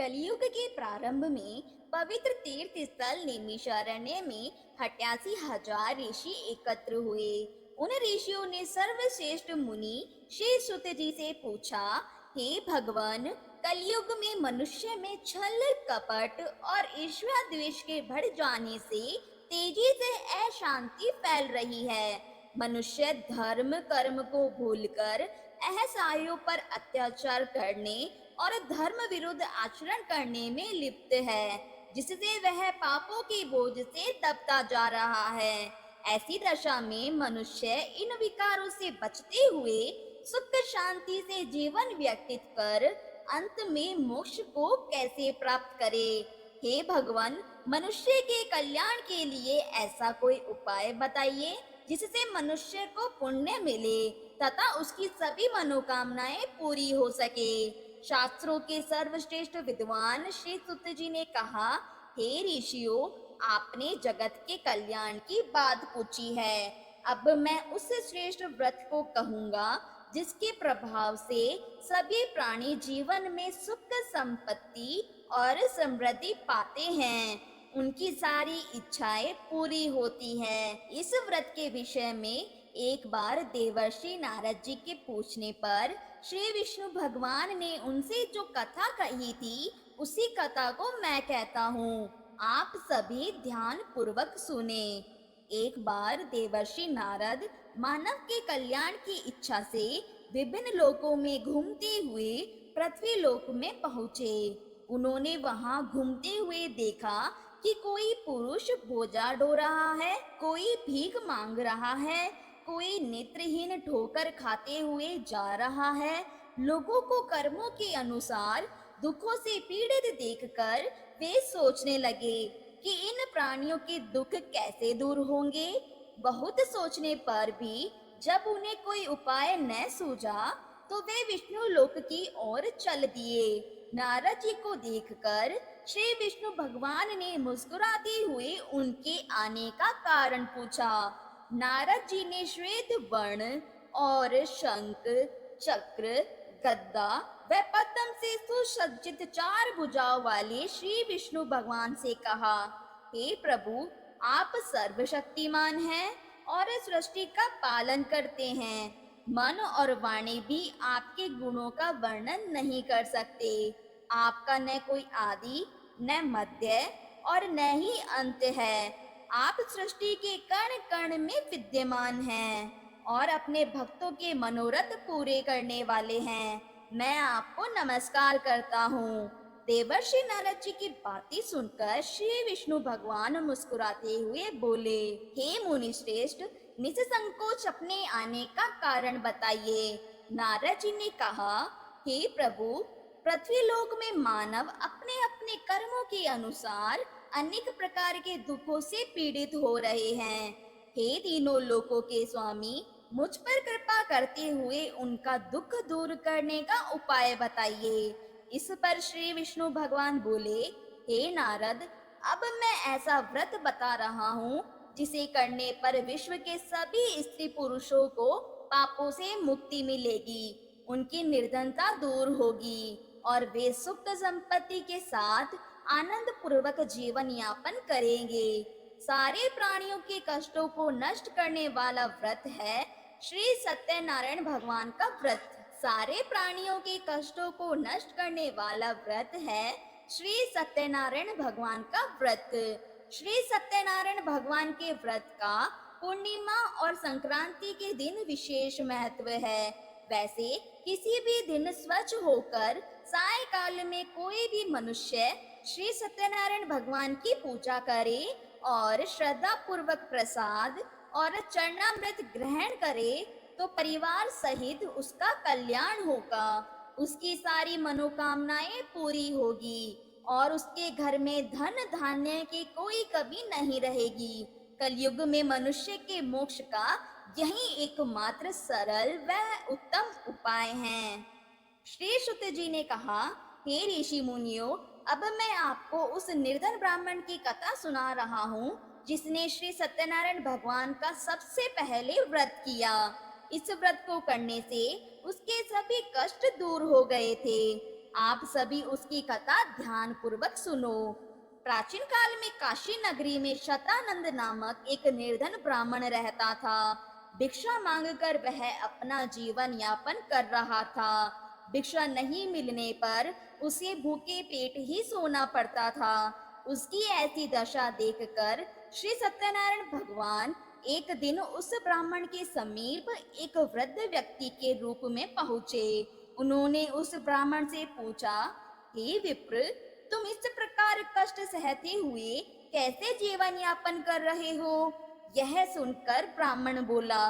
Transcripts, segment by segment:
कलयुग के प्रारंभ में पवित्र तीर्थ स्थल नैमिषारण्य में 88,000 ऋषि एकत्र हुए। उन ऋषियों ने सर्वश्रेष्ठ मुनि श्री सुत जी से पूछा, हे भगवान, कलयुग में मनुष्य में छल कपट और ईर्ष्या द्वेष के बढ़ जाने से तेजी से अशांति फैल रही है। मनुष्य धर्म कर्म को भूलकर असहायों पर अत्याचार करने और धर्म विरुद्ध आचरण करने में लिप्त है, जिससे वह पापों के बोझ से दबता जा रहा है। ऐसी दशा में मनुष्य इन विकारों से बचते हुए सुख शांति से जीवन व्यतीत कर अंत में मोक्ष को कैसे प्राप्त करे? हे भगवान, मनुष्य के कल्याण के लिए ऐसा कोई उपाय बताइए जिससे मनुष्य को पुण्य मिले तथा उसकी सभी मनोकामनाएं पूरी हो सके। शास्त्रों के सर्वश्रेष्ठ विद्वान श्री सुत जी ने कहा, हे ऋषियों, आपने जगत के कल्याण की बात पूछी है। अब मैं उस श्रेष्ठ व्रत को कहूंगा जिसके प्रभाव से सभी प्राणी जीवन में सुख संपत्ति और समृद्धि पाते हैं, उनकी सारी इच्छाएं पूरी होती हैं। इस व्रत के विषय में एक बार देवर्षि नारद जी के पूछने पर श्री विष्णु भगवान ने उनसे जो कथा कही थी, उसी कथा को मैं कहता हूँ। आप सभी ध्यान पूर्वक सुने। एक बार देवर्षि नारद मानव के कल्याण की इच्छा से विभिन्न लोकों में घूमते हुए पृथ्वी लोक में पहुँचे। उन्होंने वहां घूमते हुए देखा कि कोई पुरुष बोझा ढो रहा है, कोई भीख मांग रहा है, कोई नेत्रहीन ठोकर खाते हुए जा रहा है। लोगों को कर्मों के अनुसार दुखों से पीड़ित देखकर वे सोचने लगे कि इन प्राणियों के दुख कैसे दूर होंगे। बहुत सोचने पर भी जब उन्हें कोई उपाय न सूझा तो वे विष्णु लोक की ओर चल दिए। नारद जी को देखकर श्री विष्णु भगवान ने मुस्कुराते हुए उनके आने का कारण पूछा। नारद जी ने श्वेत वर्ण और शंख, चक्र, गदा व पद्म से सुसज्जित 4 भुजाओं वाले श्री विष्णु भगवान से कहा, हे प्रभु, आप सर्वशक्तिमान हैं और सृष्टि का पालन करते हैं। मन और वाणी भी आपके गुणों का वर्णन नहीं कर सकते। आपका न कोई आदि, न मध्य और न ही अंत है। आप सृष्टि के कण कण में विद्यमान हैं और अपने भक्तों के मनोरथ पूरे करने वाले हैं। मैं आपको नमस्कार करता हूँ। देवर्षि नारद जी की बातें सुनकर श्री विष्णु भगवान मुस्कुराते हुए बोले, हे मुनि श्रेष्ठ, निसंकोच अपने आने का कारण बताइए। नारद जी ने कहा, हे प्रभु, पृथ्वी लोक में मानव अपने अपने कर्मों के अनुसार अनेक प्रकार के दुखों से पीड़ित हो रहे हैं। हे तीनों लोकों के स्वामी, मुझ पर कृपा करते हुए उनका दुख दूर करने का उपाय बताइए। इस पर श्री विष्णु भगवान बोले, हे नारद, अब मैं ऐसा व्रत बता रहा हूँ जिसे करने पर विश्व के सभी स्त्री पुरुषों को पापों से मुक्ति मिलेगी, उनकी निर्धनता दूर होगी और वे सुख संपत्ति के साथ आनंद पूर्वक जीवन यापन करेंगे। सारे प्राणियों के कष्टों को नष्ट करने वाला व्रत है श्री सत्यनारायण भगवान का व्रत। सारे प्राणियों के कष्टों को नष्ट करने वाला व्रत है श्री सत्यनारायण भगवान का व्रत। श्री सत्यनारायण भगवान के व्रत का पूर्णिमा और संक्रांति के दिन विशेष महत्व है। वैसे किसी भी दिन स्वच्छ होकर सायकाल में कोई भी मनुष्य श्री सत्यनारायण भगवान की पूजा करे और श्रद्धा पूर्वक प्रसाद और चरणामृत ग्रहण करे तो परिवार सहित उसका कल्याण होगा, उसकी सारी मनोकामनाएं पूरी होगी और उसके घर में धन धान्य की कोई कमी नहीं रहेगी। कलयुग में मनुष्य के मोक्ष का यही एकमात्र सरल व उत्तम उपाय है। श्री शुत जी ने कहा, हे ऋषि मुनियों, अब मैं आपको उस निर्धन ब्राह्मण की कथा सुना रहा हूँ जिसने श्री सत्यनारायण भगवान का सबसे पहले व्रत किया। इस व्रत को करने से उसके सभी कष्ट दूर हो गए थे। आप सभी उसकी कथा ध्यान पूर्वक सुनो। प्राचीन काल में काशी नगरी में शतानंद नामक एक निर्धन ब्राह्मण रहता था। भिक्षा मांगकर वह अपना जीवन यापन कर रहा था। भिक्षा नहीं मिलने पर उसे भूखे पेट ही सोना पड़ता था। उसकी ऐसी दशा देखकर श्री सत्यनारायण भगवान एक दिन उस ब्राह्मण के समीप एक वृद्ध व्यक्ति के रूप में पहुंचे। उन्होंने उस ब्राह्मण से पूछा, हे विप्र, तुम इस प्रकार कष्ट सहते हुए कैसे जीवन यापन कर रहे हो? यह सुनकर ब्राह्मण बोला,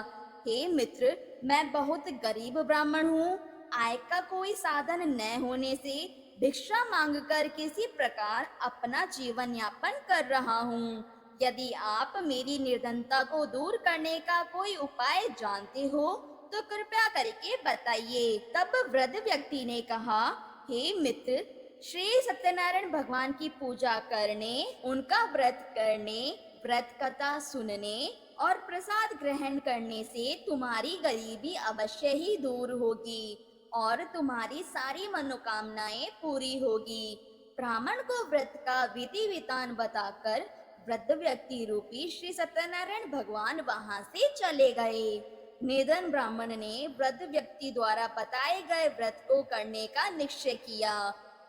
हे मित्र, मैं बहुत गरीब ब्राह्मण हूँ। आय का कोई साधन न होने से भिक्षा मांगकर किसी प्रकार अपना जीवन यापन कर रहा हूँ। यदि आप मेरी निर्धनता को दूर करने का कोई उपाय जानते हो तो कृपया करके बताइए। तब वृद्ध व्यक्ति ने कहा, हे मित्र, श्री सत्यनारायण भगवान की पूजा करने, उनका व्रत करने, व्रत कथा सुनने और प्रसाद ग्रहण करने से तुम्हारी गरीबी अवश्य ही दूर होगी और तुम्हारी सारी मनोकामनाएं पूरी होगी। ब्राह्मण को व्रत का विधि विधान बताकर वृद्ध व्यक्ति रूपी श्री सत्यनारायण भगवान वहां से चले गए। निधन ब्राह्मण ने वृद्ध व्यक्ति द्वारा बताए गए व्रत को करने का निश्चय किया।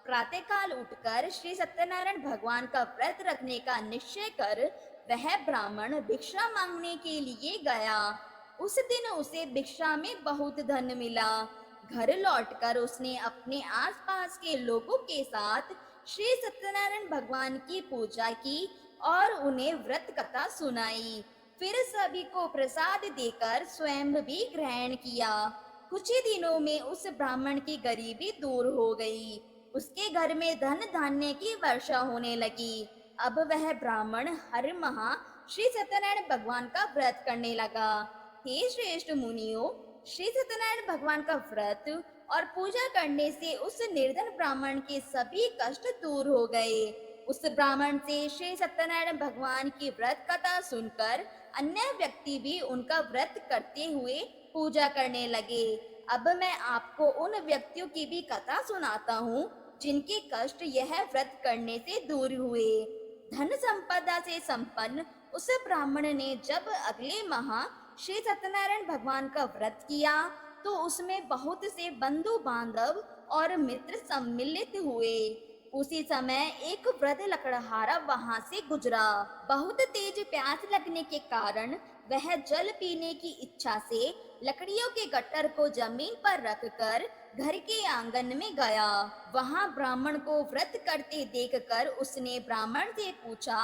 प्रातःकाल उठकर श्री सत्यनारायण भगवान का व्रत रखने का निश्चय कर वह ब्राह्मण भिक्षा मांगने के लिए गया। उस दिन उसे भिक्षा में बहुत धन मिला। घर लौटकर उसने अपने आसपास के लोगों के साथ श्री सत्यनारायण भगवान की पूजा की और उन्हें व्रत कथा सुनाई। फिर सभी को प्रसाद देकर स्वयं भी ग्रहण किया। कुछ ही दिनों में उस ब्राह्मण की गरीबी दूर हो गई। उसके घर में धन धान्य की वर्षा होने लगी। अब वह ब्राह्मण हर माह श्री सत्यनारायण भगवान का व्रत करने लगा। हे श्रेष्ठ मुनियों, श्री सत्यनारायण भगवान का व्रत और पूजा करने से उस निर्धन ब्राह्मण के सभी कष्ट दूर हो गए। उस ब्राह्मण से श्री सत्यनारायण भगवान की व्रत कथा सुनकर अन्य व्यक्ति भी उनका व्रत करते हुए पूजा करने लगे। अब मैं आपको उन व्यक्तियों की भी कथा सुनाता हूँ जिनके कष्ट यह व्रत करने से दूर हुए। धन संपदा से संपन्न उस ब्राह्मण ने जब अगले माह श्री सत्यनारायण भगवान का व्रत किया तो उसमें बहुत से बंधु बांधव और मित्र सम्मिलित हुए। उसी समय एक वृद्ध लकड़हारा वहां से गुजरा। बहुत तेज प्यास लगने के कारण वह जल पीने की इच्छा से लकड़ियों के गट्टर को जमीन पर रखकर घर के आंगन में गया। वहां ब्राह्मण को व्रत करते देखकर उसने ब्राह्मण से पूछा,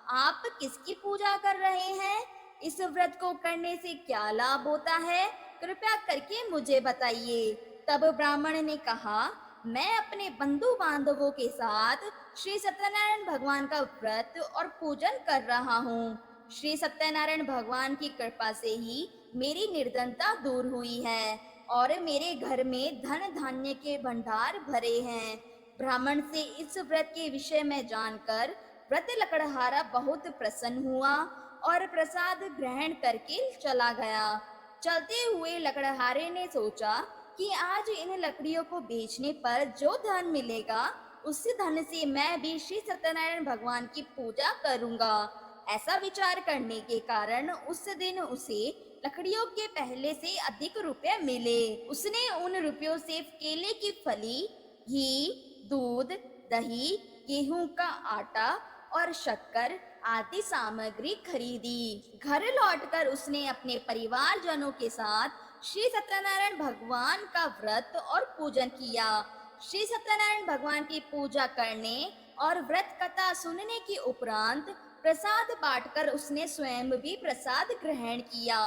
आप किसकी पूजा कर रहे हैं? इस व्रत को करने से क्या लाभ होता है? कृपया करके मुझे बताइए। तब ब्राह्मण ने कहा, मैं अपने बंधु बांधवों के साथ श्री सत्यनारायण भगवान का व्रत और पूजन कर रहा हूँ। श्री सत्यनारायण भगवान की कृपा से ही मेरी निर्धनता दूर हुई है और मेरे घर में धन धान्य के भंडार भरे हैं। ब्राह्मण से इस व्रत के विषय में जानकर व्रत लकड़हारा बहुत प्रसन्न हुआ और प्रसाद ग्रहण करके चला गया। चलते हुए लकड़हारे ने सोचा कि आज इन लकड़ियों को बेचने पर जो धन मिलेगा उस धन से मैं भी श्री सत्यनारायण भगवान की पूजा करूंगा। ऐसा विचार करने के कारण उस दिन उसे लकड़ियों के पहले से अधिक रुपए मिले। उसने उन रुपयों से केले की फली, घी, दूध, दही, गेहूं का आटा और शक्कर आदि सामग्री खरीदी। घर लौटकर उसने अपने परिवारजनों के साथ श्री सत्यनारायण भगवान का व्रत और पूजन किया। श्री सत्यनारायण भगवान की पूजा करने और व्रत कथा सुनने के उपरांत प्रसाद बांटकर उसने स्वयं भी प्रसाद ग्रहण किया।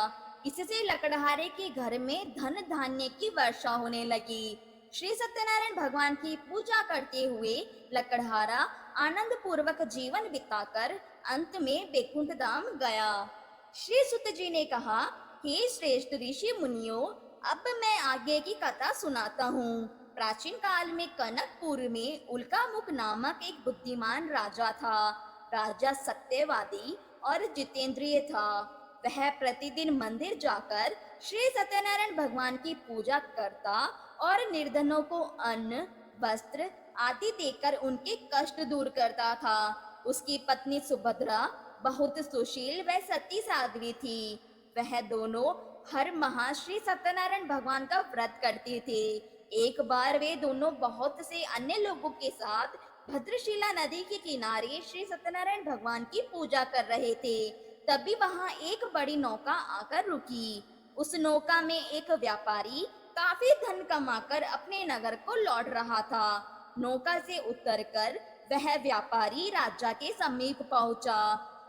इससे लकड़हारे के घर में धन धान्य की वर्षा होने लगी। श्री सत्यनारायण भगवान की पूजा करते हुए लकड़हारा आनंद पूर्वक जीवन बिताकर अंत में बैकुंठ धाम गया। श्री सुत जी ने कहा, हे श्रेष्ठ ऋषि मुनियों, अब मैं आगे की कथा सुनाता हूँ। प्राचीन काल में कनकपुर में उल्कामुख नामक एक बुद्धिमान राजा था। राजा सत्यवादी और जितेंद्रिय था। वह प्रतिदिन मंदिर जाकर श्री सत्यनारायण भगवान की पूजा करता और निर्धनों को अन्न, वस्त्र आदि देकर उनके कष्ट दूर करता था। उसकी पत्नी सुभद्रा बहुत सुशील व सती साध्वी थी। वह दोनों हर माह श्री सत्यनारायण भगवान का व्रत करते थे। एक बार वे दोनों बहुत से अन्य लोगों के साथ भद्रशिला नदी के किनारे श्री सत्यनारायण भगवान की पूजा कर रहे थे। तभी वहां एक बड़ी नौका आकर रुकी। उस नौका में एक व्यापारी काफी धन कमाकर अपने नगर को लौट रहा था। नौका से उतरकर वह व्यापारी राजा के समीप पहुंचा।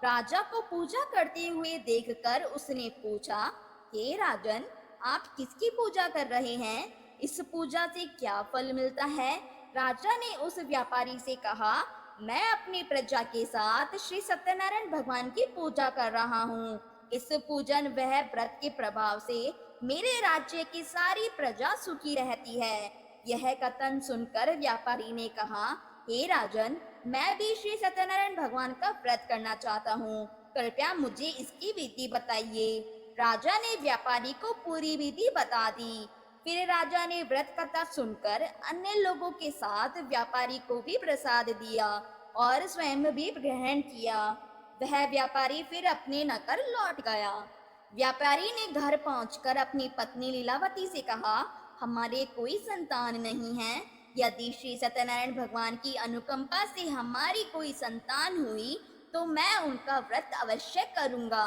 राजा को पूजा करते हुए देखकर उसने पूछा, हे राजन, आप किसकी पूजा कर रहे हैं? इस पूजा से क्या फल मिलता है? राजा ने उस व्यापारी से कहा, मैं अपनी प्रजा के साथ श्री सत्यनारायण भगवान की पूजा कर रहा हूँ। इस पूजन वह व्रत के प्रभाव से मेरे राज्य की सारी प्रजा सुखी रहती है। यह कथन सुनकर व्यापारी ने कहा, हे राजन, मैं भी श्री सत्यनारायण भगवान का व्रत करना चाहता हूँ। कृपया मुझे इसकी विधि बताइए। राजा ने व्यापारी को पूरी विधि बता दी। फिर राजा ने व्रत कथा सुनकर अन्य लोगों के साथ व्यापारी को भी प्रसाद दिया और स्वयं भी ग्रहण किया। वह व्यापारी फिर अपने नगर लौट गया। व्यापारी ने घर पहुंचकर अपनी पत्नी लीलावती से कहा, हमारे कोई संतान नहीं है। यदि श्री सत्यनारायण भगवान की अनुकंपा से हमारी कोई संतान हुई तो मैं उनका व्रत अवश्य करूंगा।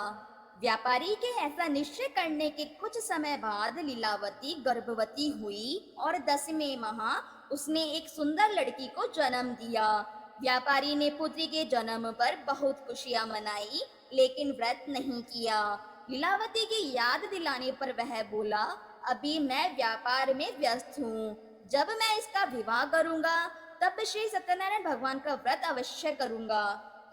व्यापारी के ऐसा निश्चय करने के कुछ समय बाद लीलावती गर्भवती हुई और 10वें माह उसने एक सुंदर लड़की को जन्म दिया। व्यापारी ने पुत्री के जन्म पर बहुत खुशियां मनाई, लेकिन व्रत नहीं किया। लीलावती की याद दिलाने पर वह बोला, अभी मैं व्यापार में व्यस्त हूँ। जब मैं इसका विवाह करूंगा तब श्री सत्यनारायण भगवान का व्रत अवश्य करूंगा।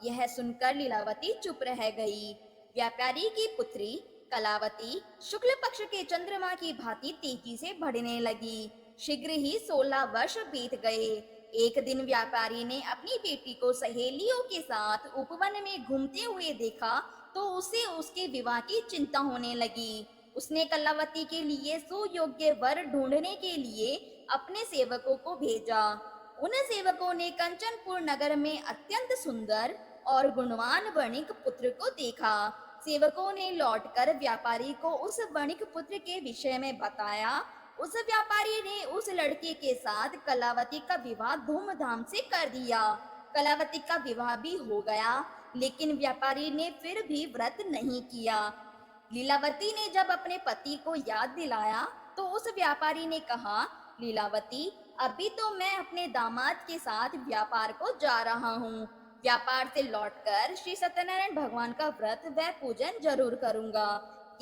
यह सुनकर लीलावती चुप रह गई। व्यापारी की पुत्री कलावती शुक्ल पक्ष के चंद्रमा की भांति तेजी से बढ़ने लगी। शीघ्र ही 16 वर्ष बीत गए। एक दिन व्यापारी ने अपनी बेटी को सहेलियों के साथ उपवन में घूमते हुए देखा तो उसे उसके विवाह की चिंता होने लगी। उसने कलावती के लिए सुयोग्य वर ढूंढने के लिए अपने सेवकों को भेजा। उन सेवकों ने कंचनपुर नगर में अत्यंत सुंदर और गुणवान वणिक पुत्र को देखा। सेवकों ने लौटकर व्यापारी को उस वणिक पुत्र के विषय में बताया। उस व्यापारी ने उस लड़के के साथ कलावती का विवाह धूमधाम से कर दिया। कलावती का विवाह भी हो गया, लेकिन व्यापारी ने फिर भी व्रत नहीं किया। लीलावती ने जब अपने पति को याद दिलाया तो उस व्यापारी ने कहा, लीलावती, अभी तो मैं अपने दामाद के साथ व्यापार को जा रहा हूँ। व्यापार से लौटकर श्री सत्यनारायण भगवान का व्रत व पूजन जरूर करूंगा।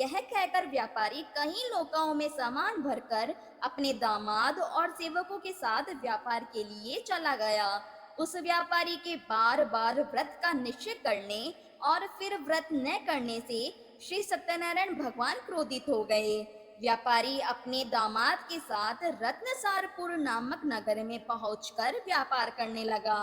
यह कहकर व्यापारी कई नौकाओं में सामान भरकर अपने दामाद और सेवकों के साथ व्यापार के लिए चला गया। उस व्यापारी के बार बार व्रत का निश्चय करने और फिर व्रत न करने से श्री सत्यनारायण भगवान क्रोधित हो गए। व्यापारी अपने दामाद के साथ रत्नसारपुर नामक नगर में पहुंचकर व्यापार करने लगा।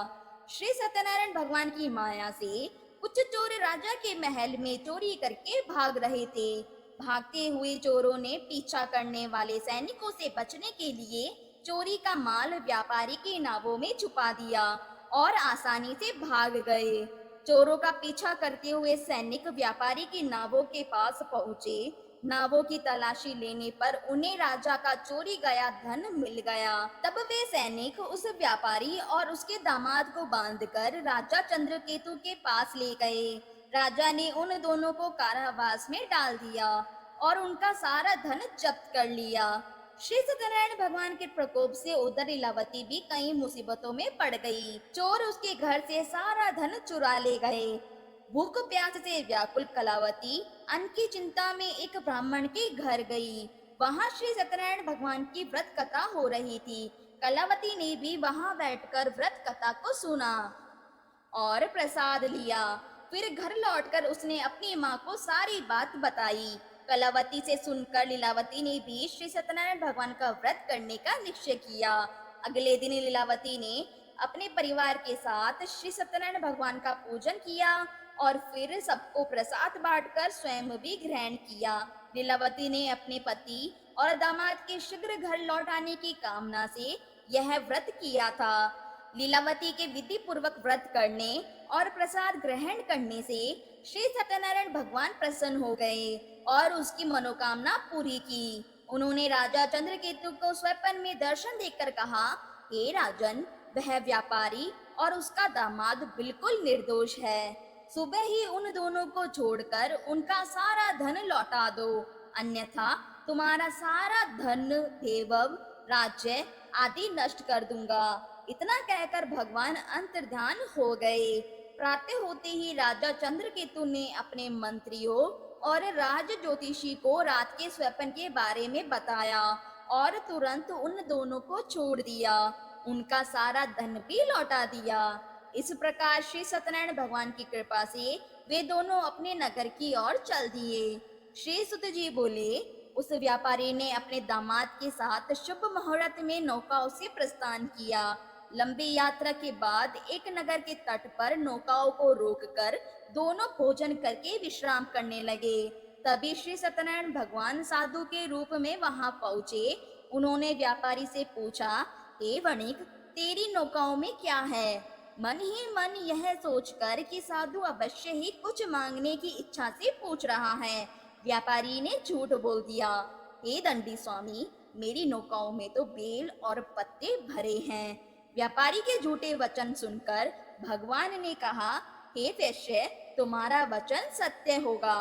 श्री सत्यनारायण भगवान की माया से कुछ चोर राजा के महल में चोरी करके भाग रहे थे। भागते हुए चोरों ने पीछा करने वाले सैनिकों से बचने के लिए चोरी का माल व्यापारी की नावों में छुपा दिया और आसानी से भाग गए। चोरों का पीछा करते हुए सैनिक व्यापारी की नावों के पास पहुंचे। नावों की तलाशी लेने पर उन्हें राजा का चोरी गया धन मिल गया। तब वे सैनिक उस व्यापारी और उसके दामाद को बांधकर राजा चंद्रकेतु के पास ले गए। राजा ने उन दोनों को कारावास में डाल दिया और उनका सारा धन जब्त कर लिया। श्री सत्यनारायण भगवान के प्रकोप से उधर लीलावती भी कई मुसीबतों में पड़ गई। चोर उसके घर से सारा धन चुरा ले गए। भूख प्यास से व्याकुल कलावती अन्न की चिंता में एक ब्राह्मण के घर गई। वहां श्री सत्यनारायण भगवान की व्रत कथा हो रही थी। कलावती ने भी वहां बैठकर व्रत कथा को सुना और प्रसाद लिया। फिर घर लौटकर उसने अपनी माँ को सारी बात बताई। कलावती से सुनकर लीलावती ने भी श्री सत्यनारायण भगवान का व्रत करने का निश्चय किया। अगले दिन लीलावती ने अपने परिवार के साथ श्री सत्यनारायण भगवान का पूजन किया और फिर सबको प्रसाद बांटकर स्वयं भी ग्रहण किया। लीलावती ने अपने पति और दामाद के शीघ्र घर लौट आने की कामना से यह व्रत किया था। लीलावती के विधि पूर्वक व्रत करने और प्रसाद ग्रहण करने से श्री सत्यनारायण भगवान प्रसन्न हो गए और उसकी मनोकामना पूरी की। उन्होंने राजा चंद्रकेतु को स्वप्न में दर्शन देकर कहा, हे राजन, वह व्यापारी और उसका दामाद बिल्कुल निर्दोष है। सुबह ही उन दोनों को छोड़कर उनका सारा धन लौटा दो, अन्यथा तुम्हारा सारा धन, वैभव, राज्य आदि नष्ट कर दूंगा। इतना कहकर भगवान अंतर्ध्यान हो गए। प्रातः होते ही राजा चंद्रकेतु ने अपने मंत्रियों और राज ज्योतिषी को रात के स्वप्न के बारे में बताया और तुरंत उन दोनों को छोड़ दिया। उनका सारा धन भी लौटा दिया। इस प्रकार श्री सत्यनारायण भगवान की कृपा से वे दोनों अपने नगर की ओर चल दिए। श्री सुत जी बोले, उस व्यापारी ने अपने दामाद के साथ शुभ मुहूर्त में नौकाओं से प्रस्थान किया। लंबी यात्रा के बाद एक नगर के तट पर नौकाओं को रोककर दोनों भोजन करके विश्राम करने लगे। तभी श्री सत्यनारायण भगवान साधु के रूप में वहां पहुंचे। उन्होंने व्यापारी से पूछा, हे वणिक, तेरी नौकाओं में क्या है? मन ही मन यह सोचकर कि साधु अवश्य ही कुछ मांगने की इच्छा से पूछ रहा है, व्यापारी ने झूठ बोल दिया। हे दंडी स्वामी, मेरी नौकाओं में तो बेल और पत्ते भरे हैं। व्यापारी के झूठे वचन सुनकर भगवान ने कहा, हे वैश्य, तुम्हारा वचन सत्य होगा।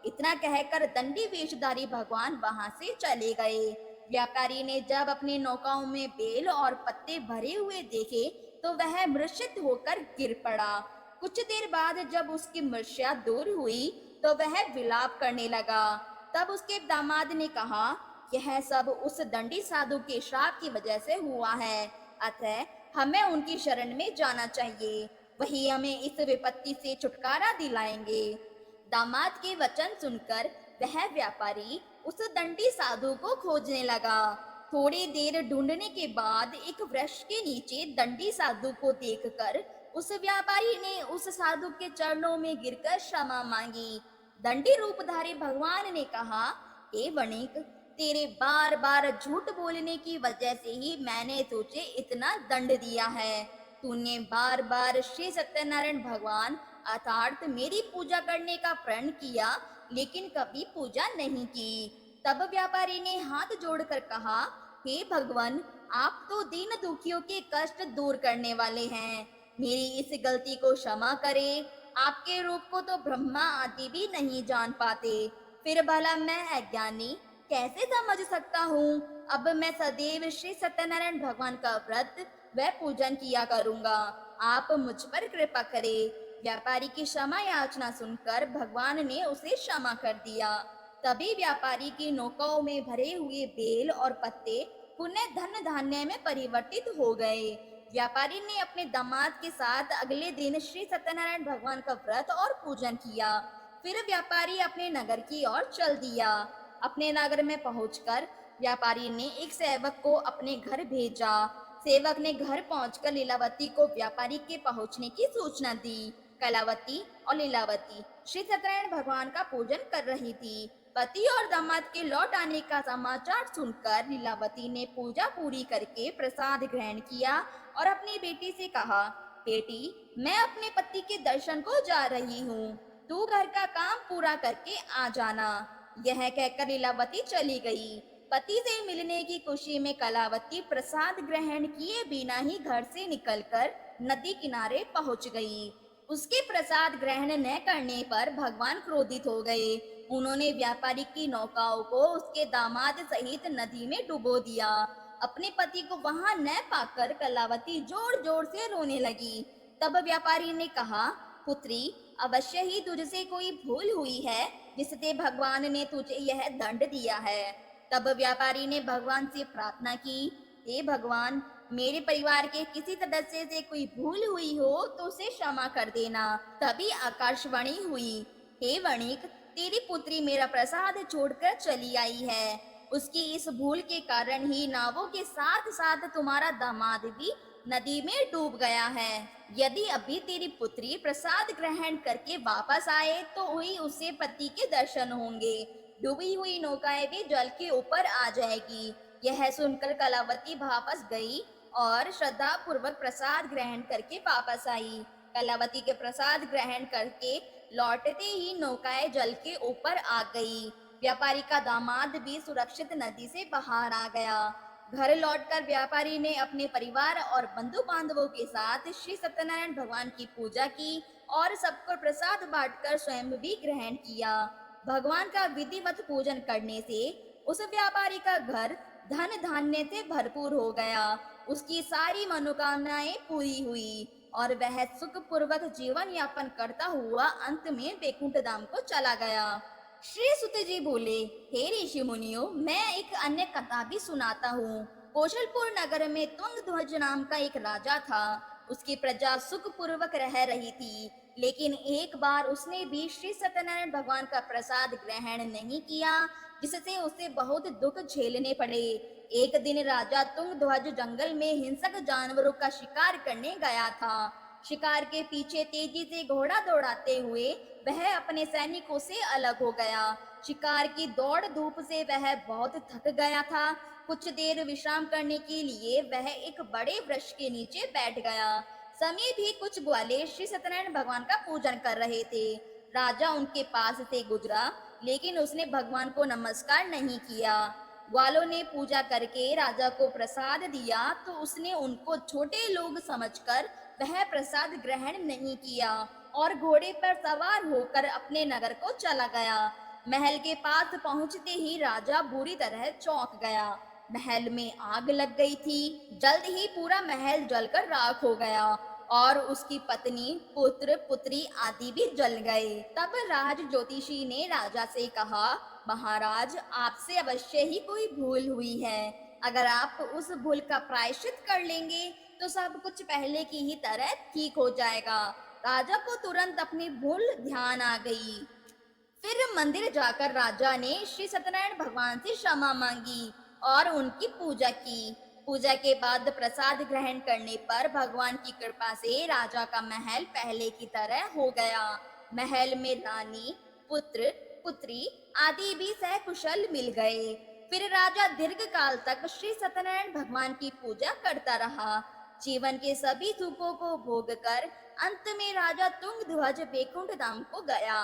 इतना कहकर दंडी वेशधारी भगवान वहां से चले गए। व्यापारी ने जब अपनी नौकाओं में बेल और पत्ते भरे हुए देखे तो वह मूर्छित होकर गिर पड़ा। कुछ देर बाद जब उसकी मूर्छा दूर हुई तो वह विलाप करने लगा। तब उसके दामाद ने कहा, यह सब उस दंडी साधु के श्राप की वजह से हुआ है, अतः हमें उनकी शरण में जाना चाहिए, वही हमें इस विपत्ति से छुटकारा दिलाएंगे। दामाद के वचन सुनकर वह व्यापारी उस दंडी साधु को खोजने लगा। थोड़ी देर ढूंढने के बाद एक वृक्ष के नीचे दंडी साधु को देखकर उस व्यापारी ने उस साधु के चरणों में गिरकर क्षमा मांगी। दंडी रूपधारी भगवान ने कहा, हे वणिक, तेरे बार बार झूठ बोलने की वजह से ही मैंने तुझे इतना दंड दिया है। तूने बार बार श्री सत्यनारायण भगवान अर्थात मेरी पूजा करने का प्रण किया, लेकिन कभी पूजा नहीं की। तब व्यापारी ने हाथ जोड़कर कहा, हे भगवान, आप तो दीन दुखियों के कष्ट दूर करने वाले हैं, मेरी इस गलती को क्षमा करें। आपके रूप को तो ब्रह्मा आदि भी नहीं जान पाते, फिर भला मैं अज्ञानी कैसे समझ सकता हूँ। अब मैं सदैव श्री सत्यनारायण भगवान का व्रत व पूजन किया करूँगा। आप मुझ पर कृपा करें। व्यापारी की क्षमा याचना सुनकर भगवान ने उसे क्षमा कर दिया। तभी व्यापारी की नौकाओं में भरे हुए बेल और पत्ते पुण्य धन धान्य में परिवर्तित हो गए। व्यापारी ने अपने दामाद के साथ अगले दिन श्री सत्यनारायण भगवान का व्रत और पूजन किया। फिर व्यापारी अपने नगर की ओर चल दिया। अपने नगर में पहुंचकर व्यापारी ने एक सेवक को अपने घर भेजा। सेवक ने घर पहुंचकर लीलावती को व्यापारी के पहुंचने की सूचना दी। कलावती और लीलावती श्री सत्यनारायण भगवान का पूजन कर रही थी। पति और दामाद के लौट आने का समाचार सुनकर लीलावती ने पूजा पूरी करके प्रसाद ग्रहण किया और अपनी बेटी से कहा, बेटी, मैं अपने पति के दर्शन को जा रही हूँ, तू घर का काम पूरा करके आ जाना। यह कहकर लीलावती चली गई। पति से मिलने की खुशी में कलावती प्रसाद ग्रहण किए बिना ही घर से निकलकर नदी किनारे पहुंच गई। उसके प्रसाद ग्रहण न करने पर भगवान क्रोधित हो गए। उन्होंने व्यापारी की नौकाओं को उसके दामाद सहित नदी में डुबो दिया। अपने पति को वहां न पाकर कलावती जोर जोर से रोने लगी। तब व्यापारी ने कहा, पुत्री, अवश्य ही तुझसे कोई भूल हुई है जिससे भगवान ने तुझे यह दंड दिया है। तब व्यापारी ने भगवान से प्रार्थना की, हे भगवान, मेरे परिवार के किसी सदस्य से कोई भूल हुई हो तो उसे क्षमा कर देना। तभी आकाशवाणी हुई, हे वणिक, तेरी पुत्री मेरा प्रसाद छोड़कर चली आई है। उसकी इस भूल के कारण ही नावों के साथ साथ तुम्हारा दामाद भी नदी में डूब गया है। यदि अभी तेरी पुत्री प्रसाद ग्रहण करके वापस आए तो ही उसे पति के दर्शन होंगे। डूबी हुई नौकाएं भी जल के ऊपर आ जाएगी। यह सुनकर कलावती वापस गई और श्रद्धा पूर्वक प्रसाद ग्रहण करके वापस आई। कलावती के प्रसाद ग्रहण करके लौटते ही नौकाएं जल के ऊपर आ गई। व्यापारी का दामाद भी सुरक्षित नदी से बाहर आ गया। घर लौटकर व्यापारी ने अपने परिवार और बंधु बांधवों के साथ श्री सत्यनारायण भगवान की पूजा की और सबको प्रसाद बांटकर स्वयं भी ग्रहण किया। भगवान का विधिवत पूजन करने से उस व्यापारी का घर धन धान्य से भरपूर हो गया। उसकी सारी मनोकामनाएं पूरी हुई और वह सुखपूर्वक जीवन यापन करता हुआ अंत में वैकुंठ धाम को चला गया। श्री सुत जी बोले, हे ऋषि मुनियों, मैं एक अन्य कथा भी सुनाता हूँ। कौशलपुर नगर में तुंगध्वज नाम का एक राजा था। उसकी प्रजा सुखपूर्वक रह रही थी, लेकिन एक बार उसने भी श्री सत्यनारायण भगवान का प्रसाद ग्रहण नहीं किया, जिससे उसे बहुत दुख झेलने पड़े। एक दिन राजा तुंगध्वज जंगल में हिंसक जानवरों का शिकार करने गया था। शिकार के पीछे तेजी से घोड़ा दौड़ाते हुए वह अपने सैनिकों से अलग हो गया। शिकार की दौड़ धूप से वह बहुत थक गया था। कुछ देर विश्राम करने के लिए वह एक बड़े वृक्ष के नीचे बैठ गया। समय भी कुछ ग्वाले श्री सत्यनारायण भगवान का पूजन कर रहे थे। राजा उनके पास से गुजरा, लेकिन उसने भगवान को नमस्कार नहीं किया। ग्वालों ने पूजा करके राजा को प्रसाद दिया तो उसने उनको छोटे लोग समझकर वह प्रसाद ग्रहण नहीं किया और घोड़े पर सवार होकर अपने नगर को चला गया। महल के पास पहुंचते ही राजा बुरी तरह चौंक गया। महल में आग लग गई थी। जल्द ही पूरा महल जलकर राख हो गया और उसकी पत्नी, पुत्र, पुत्री आदि भी जल गए। तब राज ज्योतिषी ने राजा से कहा, महाराज, आपसे अवश्य ही कोई भूल हुई है। अगर आप उस भूल का प्रायश्चित कर लेंगे तो सब कुछ पहले की ही तरह ठीक हो जाएगा। राजा को तुरंत अपनी भूल ध्यान आ गई। फिर मंदिर जाकर राजा ने श्री सत्यनारायण भगवान से क्षमा मांगी और उनकी पूजा की। पूजा के बाद प्रसाद ग्रहण करने पर भगवान की कृपा से राजा का महल पहले की तरह हो गया। महल में रानी, पुत्र, पुत्री आदि भी सकुशल मिल गए। फिर राजा दीर्घ काल तक श्री सत्यनारायण भगवान की पूजा करता रहा। जीवन के सभी सुखों को भोग कर अंत में राजा तुंगध्वज वैकुंठ धाम को गया।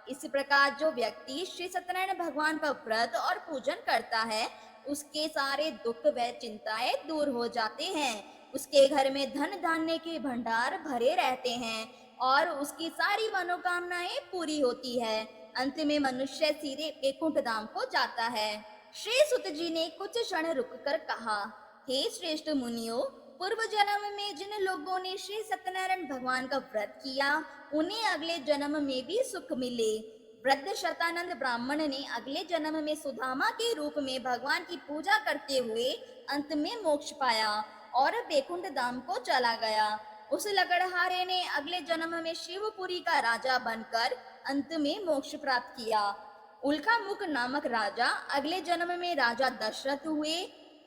इस प्रकार जो व्यक्ति श्री सत्यनारायण भगवान का व्रत और पूजन करता है, उसके सारे दुख व चिंताएं दूर हो जाते हैं। उसके घर में धन धान्य के भंडार भरे रहते हैं और उसकी सारी मनोकामनाएं पूरी होती है। अंत में मनुष्य सीधे वैकुंठ धाम को जाता है। श्री सुत जी ने कुछ क्षण रुककर कहा, हे श्रेष्ठ मुनियों, पूर्व जन्म में जिन लोगों ने श्री सत्यनारायण भगवान का व्रत किया, उन्हें अगले जन्म में भी सुख मिले। वृद्ध शतानंद ब्राह्मण ने अगले जन्म में सुदामा के रूप में भगवान की पूजा करते हुए अंत में मोक्ष पाया और वैकुंठ धाम को चला गया। उस लकड़हारे ने अगले जन्म में शिवपुरी का राजा बनकर अंत में मोक्ष प्राप्त किया। उल्का मुख नामक राजा अगले जन्म में राजा दशरथ हुए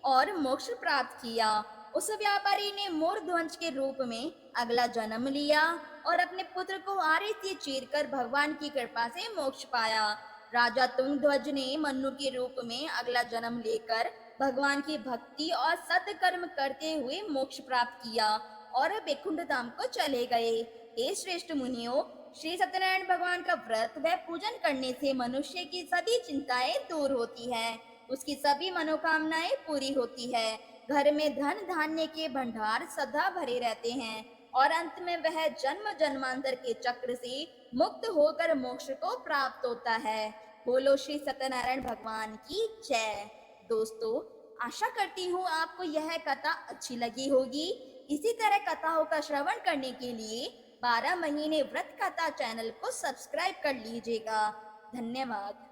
और मोक्ष प्राप्त किया। उस व्यापारी ने मोर ध्वज के रूप में अगला जन्म लिया और अपने पुत्र को आरे से चीरकर भगवान की कृपा से मोक्ष पाया। राजा तुंगध्वज ने मनु के रूप में अगला जन्म लेकर भगवान की भक्ति और सत्कर्म करते हुए मोक्ष प्राप्त किया और वैकुंठ धाम को चले गए। हे श्रेष्ठ मुनियों, श्री सत्यनारायण भगवान का व्रत व पूजन करने से मनुष्य की सभी चिंताएं दूर होती है, उसकी सभी मनोकामनाएं पूरी होती है। घर में धन धान्य के भंडार सदा भरे रहते हैं और अंत में वह जन्म जन्मांतर के चक्र से मुक्त होकर मोक्ष को प्राप्त होता है। बोलो श्री सत्यनारायण भगवान की जय। दोस्तों, आशा करती हूँ आपको यह कथा अच्छी लगी होगी। इसी तरह कथाओं का श्रवण करने के लिए 12 महीने व्रत कथा चैनल को सब्सक्राइब कर लीजिएगा। धन्यवाद।